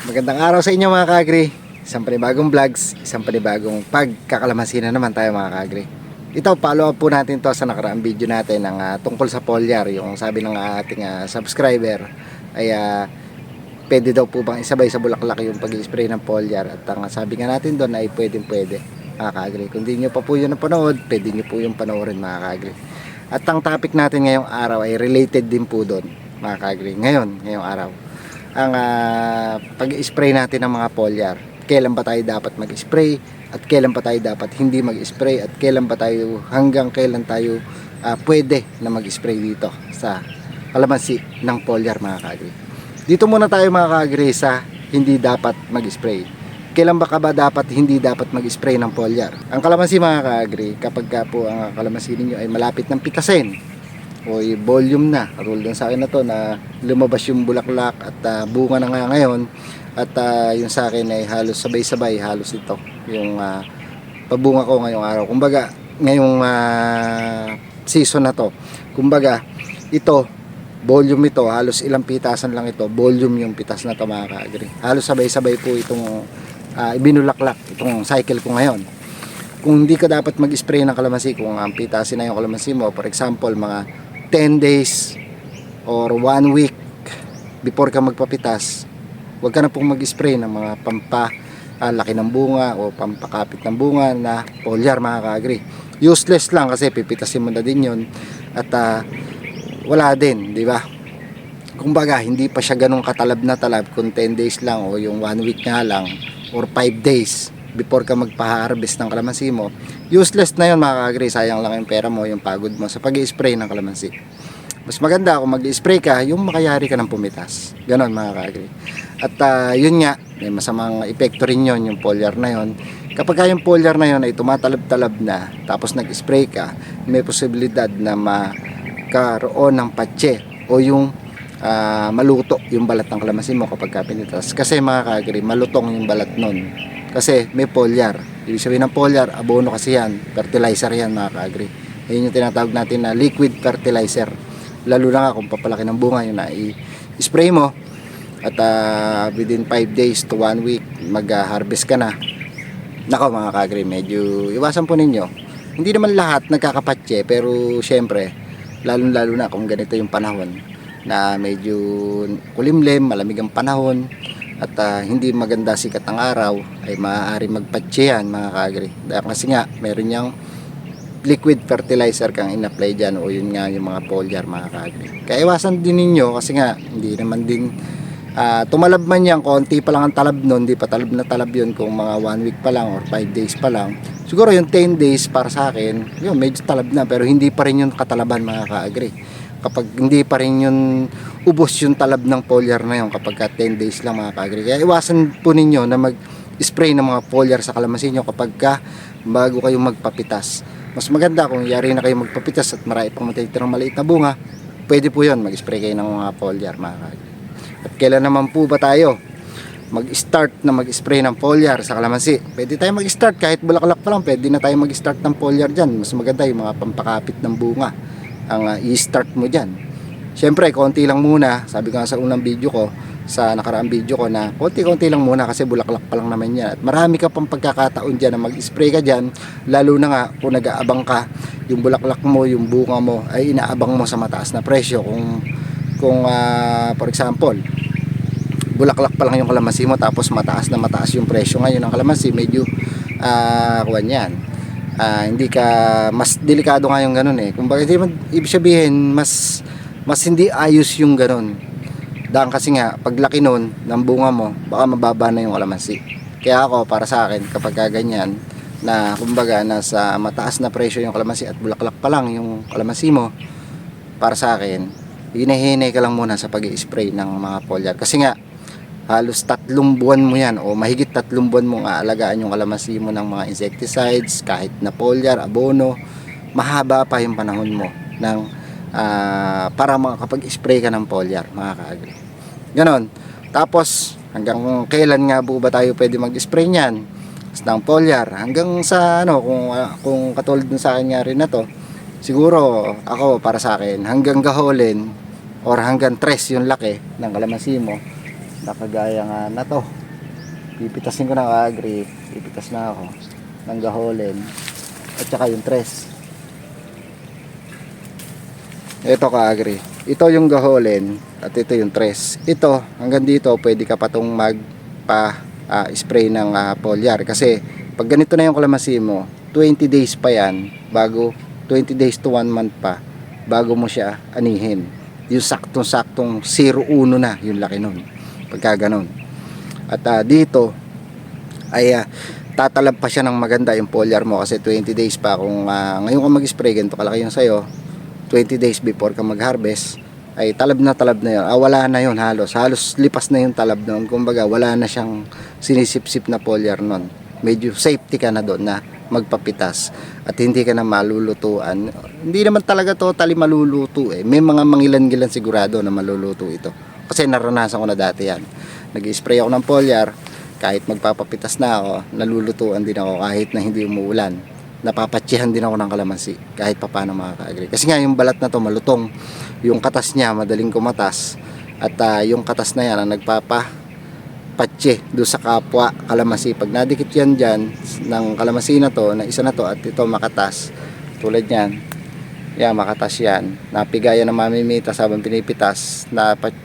Magandang araw sa inyo mga ka-agri. Isang panibagong vlogs, isang panibagong pagkakalamansi na naman tayo mga ka-agri. Ito, follow up po natin to sa nakaraang video natin ng tungkol sa foliar. Yung sabi ng ating subscriber ay pwede daw po bang isabay sa bulaklak yung pag-spray ng foliar. At ang sabi nga natin doon ay pwede mga ka-agri. Kung di nyo pa po yun napanood, pwede nyo po yung panoorin mga ka-agri. At ang topic natin ngayong araw ay related din po doon mga ka-agri. Ngayong araw ang pag-spray natin ng mga foliar. Kailan ba tayo dapat mag-spray at kailan pa tayo dapat hindi mag-spray at hanggang kailan tayo pwede na mag-spray dito sa kalamansi ng foliar mga ka-agri. Dito muna tayo mga ka-agri sa hindi dapat mag-spray. Kailan ba dapat hindi dapat mag-spray ng foliar? Ang kalamansi mga ka-agri, kapag po ang kalamansi niyo ay malapit ng pitasin o volume na, rule din sa akin na to na lumabas yung bulaklak at bunga na nga ngayon at yung sa akin ay halos sabay-sabay halos ito yung pabunga ko ngayong araw, kumbaga ngayong season na to, kumbaga ito volume ito, halos ilang pitasan lang ito, volume yung pitas na to mga ka-agri, halos sabay-sabay po itong ibinulaklak itong cycle ko ngayon. Kung hindi ka dapat mag-spray ng kalamansi, kung ang pitasin na yung kalamansi mo, for example mga 10 days or 1 week before ka magpapitas, huwag ka na pong mag-spray ng mga pampalaki ng bunga o pampakapit ng bunga na foliar mga ka-agri. Useless lang kasi pipitasin mo na din yun at wala din, di ba? Kumbaga hindi pa siya ganun katalab na talab kung 10 days lang o yung 1 week nga lang or 5 days before ka magpa-harvest ng kalamansi mo. Useless na yun mga ka-agri, sayang lang yung pera mo, yung pagod mo sa pag-i-spray ng kalamansi. Mas maganda kung mag-i-spray ka, yung makayari ka ng pumitas. Ganon mga ka-agri. At yun nga, may masamang epekto rin yun, yung foliar na yun. Kapag yung foliar na yun ay tumatalab-talab na, tapos nag-spray ka, may posibilidad na magkaroon ng patse o yung maluto yung balat ng kalamansi mo kapag pinitas. Kasi mga ka-agri, malutong yung balat nun. Kasi may foliar. Ibig sabihin ng foliar, abono kasi yan, fertilizer yan mga ka-agri. Ayun yung tinatawag natin na liquid fertilizer. Lalo na nga kung papalaki ng bunga, yun na i-spray mo at within 5 days to 1 week mag-harvest ka na. Nako mga ka-agri, medyo iwasan po ninyo. Hindi naman lahat nagkakapatse, pero syempre lalo na kung ganito yung panahon na medyo kulimlim, malamig ang panahon at hindi maganda sikat ang araw, ay maaari magpatse yan mga ka-agri. Dahil kasi nga meron yung liquid fertilizer kang in-apply dyan o yun nga yung mga foliar mga ka-agri. Kaya iwasan din ninyo kasi nga hindi naman din tumalab man yan, konti pa lang ang talab nun, hindi pa talab na talab yun kung mga 1 week pa lang or 5 days pa lang. Siguro yung 10 days para sa akin, yun medyo talab na, pero hindi pa rin yung katalaban mga ka-agri. Kapag hindi pa rin yun ubos yung talab ng foliar na yun kapag 10 days lang mga ka-agri. Kaya iwasan po ninyo na mag-spray ng mga foliar sa kalamansi nyo kapag bago kayo magpapitas. Mas maganda kung yari na kayo magpapitas at marami pang matitirang maliit na bunga, pwede po yun mag-spray kayo ng mga foliar mga ka-agri. At kailan naman po ba tayo mag-start na mag-spray ng foliar sa kalamansi? Pwede tayo mag-start kahit bulaklak pa lang, pwede na tayo mag-start ng foliar dyan. Mas maganda yung mga pampakapit ng bunga ang i-start mo dyan. Syempre konti lang muna, sabi ko nga sa unang video ko, sa nakaraang video ko, na konti-konti lang muna kasi bulaklak pa lang naman yan at marami ka pang pagkakataon dyan na mag-spray ka dyan, lalo na nga kung nag-aabang ka, yung bulaklak mo, yung bunga mo ay inaabang mo sa mataas na presyo. Kung for example bulaklak pa lang yung kalamansi mo tapos mataas yung presyo ngayon ng kalamansi, medyo kuwan yan. Hindi ka, mas delikado nga yung ganun eh. Kung bakit ibig sabihin mas hindi ayos yung ganun. Dahil kasi nga paglaki nun ng bunga mo, baka mababa na yung kalamansi. Kaya ako, para sa akin, kapag ganyan na kumbaga nasa mataas na presyo yung kalamansi at bulaklak pa lang yung kalamansi mo, para sa akin, hinahinay ka lang muna sa pag-i-spray ng mga foliar. Kasi nga halos 3 buwan mo yan o mahigit 3 buwan mong aalagaan yung kalamansi mo ng mga insecticides, kahit na foliar, abono, mahaba pa yung panahon mo ng para makakapag-spray ka ng foliar mga ka-agri. Ganon. Tapos hanggang kailan nga po ba tayo pwede mag-spray niyan ng foliar? Hanggang sa kung katulad dun sa akin nga rin na to, siguro ako, para sa akin, hanggang gaholin or hanggang 3 yung laki ng kalamansi mo, nakagaya nga na to. Pipitasin ko na ka-agri. Pipitas na ako ng gaholen at saka yung tres. Ito ka-agri. Ito yung gaholen at ito yung tres. Ito, hanggang dito pwede ka pa tong spray ng foliar. Kasi pag ganito na yung kalamansi mo, 20 days pa yan bago, 20 days to 1 month pa bago mo siya anihin. Yung saktong-saktong 0-1 na yung laki nun pagka ganun. At dito ay tatalab pa siya ng maganda yung foliar mo kasi 20 days pa. Kung ngayon ka mag-spray, ganito kalaki yung sayo, 20 days before ka mag-harvest ay talab na yun. Wala na yun halos lipas na yung talab nun. Kumbaga wala na siyang sinisip-sip na foliar nun. Medyo safety ka na doon na magpapitas at hindi ka na malulutuan. Hindi naman talaga totally maluluto May mga mangilan-gilan sigurado na maluluto ito. Kasi naranasan ko na dati yan. Nag-spray ako ng foliar, kahit magpapapitas na ako, nalulutuan din ako kahit na hindi umuulan. Napapatsihan din ako ng kalamansi kahit papaano mga ka-agri. Kasi nga yung balat na to malutong. Yung katas niya madaling kumatas. At yung katas na yan ang nagpapatsi doon sa kapwa kalamansi. Pag nadikit yan dyan ng kalamansi na to, na isa na to at ito makatas, tulad yan, makatas yan, napigayan na mamimitas habang pinipitas,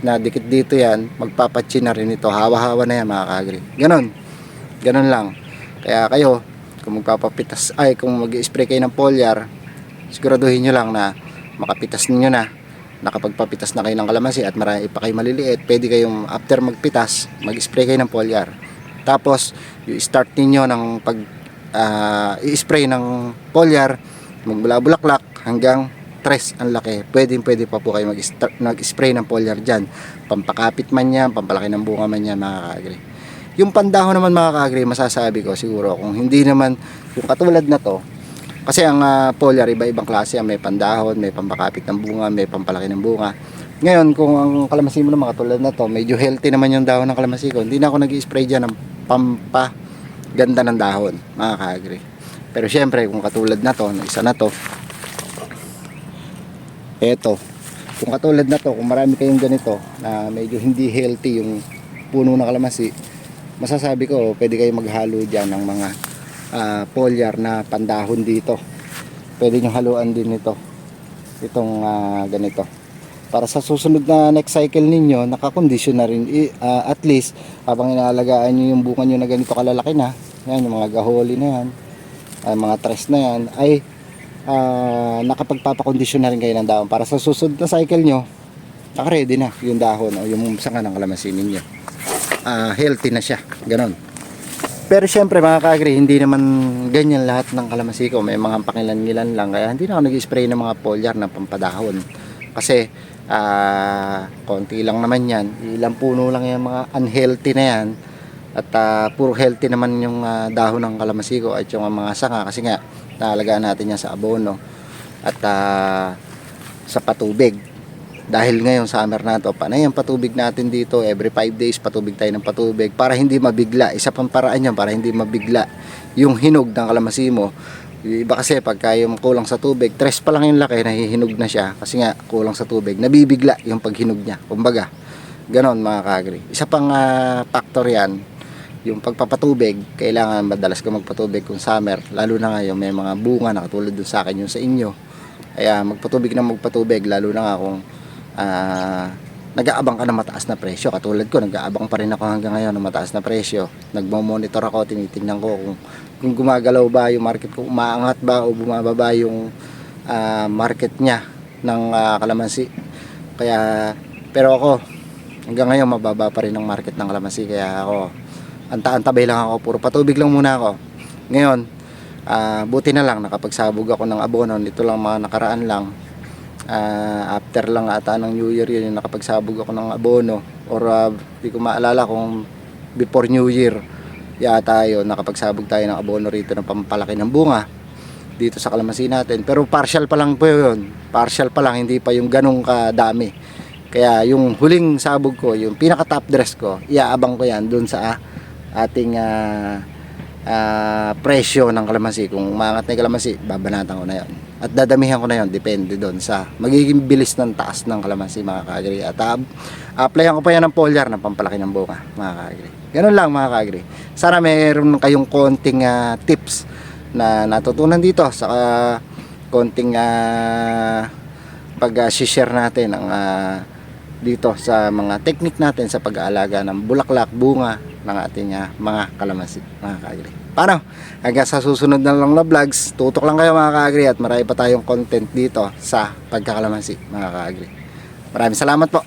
nadikit dito yan, magpapatsi na rin ito, hawa-hawa na yan mga ka-agri. Ganon lang. Kaya kayo, kung magpapapitas, kung mag-spray kayo ng foliar, siguraduhin nyo lang na makapitas ninyo na, nakapagpapitas na kayo ng kalamansi at marami pa kayo maliliit, pwede kayong after magpitas, mag-spray kayo ng foliar. Tapos, i-start ninyo ng i-spray ng foliar, magbula-bulaklak hanggang tres ang laki. Pwede pa po kayo mag-spray ng foliar dyan. Pampakapit man yan, pampalaki ng bunga man yan mga ka-agri. Yung pandahon naman mga ka-agri, masasabi ko siguro kung hindi naman yung katulad na to, kasi ang foliar iba-ibang klase, may pandahon, may pampakapit ng bunga, may pampalaki ng bunga. Ngayon kung ang kalamansi mo naman katulad na to, medyo healthy naman yung dahon ng kalamansi ko, hindi na ako nag-spray dyan ng pampaganda ng dahon mga ka-agri. Pero syempre kung katulad na to, isa na to, eto, kung katulad na to, kung marami kayong ganito na medyo hindi healthy yung puno ng kalamansi, masasabi ko pwede kayong maghalo dyan ng mga foliar na pandahon dito. Pwede nyo haluan din ito, itong ganito, para sa susunod na next cycle ninyo nakakondisyon na rin. At least habang inaalagaan nyo yung bunga nyo na ganito kalalaki na yan, yung mga gaholi na yan, mga tres na yan, ay nakapagpapakondisyon na rin kayo ng dahon para sa susunod na cycle nyo nakaready na yung dahon o yung sanga ng kalamansi ninyo. Healthy na siya, ganon. Pero syempre mga ka-agri, hindi naman ganyan lahat ng kalamansi ko. May mga pakilan-ngilan lang, kaya hindi na ako nag-spray ng mga foliar na pampadahon kasi konti lang naman yan, ilang puno lang yung mga unhealthy na yan at puro healthy naman yung dahon ng kalamansi ko at yung mga sanga kasi nga naalagaan natin yan sa abono at sa patubig. Dahil ngayon summer na to, panay ang patubig natin dito, every 5 days patubig tayo ng patubig para hindi mabigla. Isa pang paraan yan para hindi mabigla yung hinog ng kalamansi mo. Iba kasi pagka yung kulang sa tubig, tres pa lang yung laki, nahihinog na siya kasi nga kulang sa tubig, nabibigla yung paghinog niya. Kumbaga ganon mga ka-agri. Isa pang factor yan, yung pagpapatubig. Kailangan madalas ka magpatubig kung summer, lalo na ngayon may mga bunga na katulad dun sa akin yung sa inyo. Kaya magpatubig lalo na nga kung nag-aabang ka ng mataas na presyo. Katulad ko, nag-aabang pa rin ako hanggang ngayon ng mataas na presyo. Nagmo-monitor ako, tinitingnan ko kung gumagalaw ba yung market ko, umaangat ba o bumababa yung market niya ng kalamansi. Pero ako hanggang ngayon mababa pa rin ang market ng kalamansi, kaya ako anta-antabay lang ako, puro patubig lang muna ako. Ngayon buti na lang nakapagsabog ako ng abono nito lang mga nakaraan lang. After lang ata ng New Year yun, nakapagsabog ako ng abono or di ko maalala kung before New Year yata yun, nakapagsabog tayo ng abono rito ng pampalaki ng bunga dito sa kalamansi natin. Pero partial pa lang po yun, partial pa lang, hindi pa yung ganong kadami. Kaya yung huling sabog ko, yung pinaka top dress ko, iaabang ko yan dun sa ating presyo ng kalamansi. Kung umangat na yung kalamansi, babanatan ko na yan. At dadamihan ko na yon, depende doon sa magiging bilis ng taas ng kalamansi mga ka-agri. At applyan ko pa yan ng foliar na pampalaki ng bunga mga ka-agri. Ganun lang mga ka-agri. Sana mayroon kayong konting tips na natutunan dito sa konting pag-share natin ang dito sa mga technique natin sa pag-aalaga ng bulaklak, bunga ng ating mga kalamansi mga ka-agri. Paano? Hanggang sa susunod na lang na vlogs, tutok lang kayo mga ka-agri at marami pa tayong content dito sa pagkakalamansi mga ka-agri. Maraming salamat po.